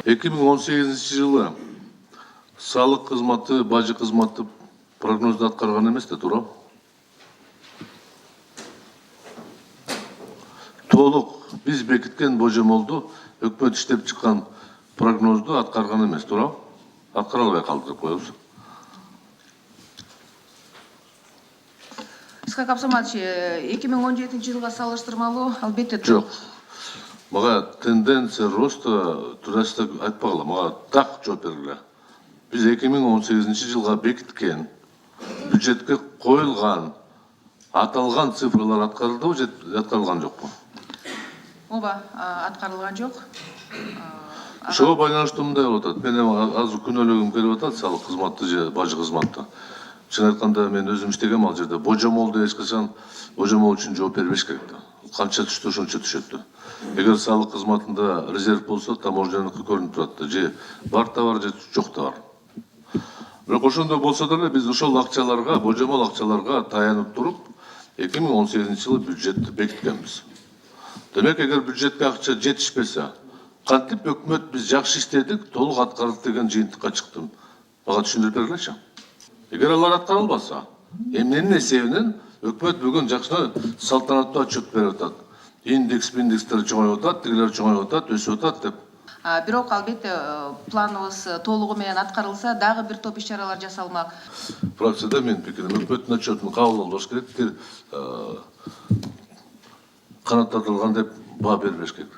2018 жылы салык кызматы, бажы кызматы прогнозду аткарган эмес да, туура? Толук биз бекиткен божомолду өкмөт иштеп чыккан прогнозду аткарган эмес, туура? Аткара албай калды деп коебуз. Исхак Абсаматович, 2017 жылга салыштырмалуу албетте Жок. Мага тенденция роста туурасында айтпагыла, мага так жооп бергиле. Биз 2018 жылга бекиткен, бюджетке коюлган, аталган цифрлар аткарылдыбы же аткарылган жокпу? ооба, аткарылган жок. Ошого байланыштуу мындай болуп атат. Мен азыр күнөөлөгүм келип атат салык кызматты же бажы кызматты. Чын айтканда мен өзүм иштегем ал жерде. Божомолду эч качан божомол үчүн жооп бербеш керек да. Канча түштү, ошончо түшөт да. Эгер салык кызматында резерв болсо, таможняныкы көрүнүп турат да. Же бар товар, же жок товар. Бирок ошондой болсо деле биз ошол акчаларга, божомол акчаларга таянып туруп, 2018 жылы бюджетти бекиткенбиз. Демек, эгер бюджетке акча жетишпесе, кантип өкмөт биз жакшы иштедик, толук аткардык деген жыйынтыкка чыктым. Мага түшүндүрүп бергилечи. Эгер алар аткарылбаса, эмненин эсебинен өкмөт бүгүн жакшы салтанаттуу отчет берип атат. Индекстер чоңоюп атат, тигилер чоңоюп атат, өсүп атат деп. Бирок албетте планыбыз толугу менен аткарылса, дагы бир топ иш-чаралар жасалмак. Фракцияда менин пикирим, өкмөттүн отчетун кабыл албаш керек, канаттатылган деп баа бербеш керек.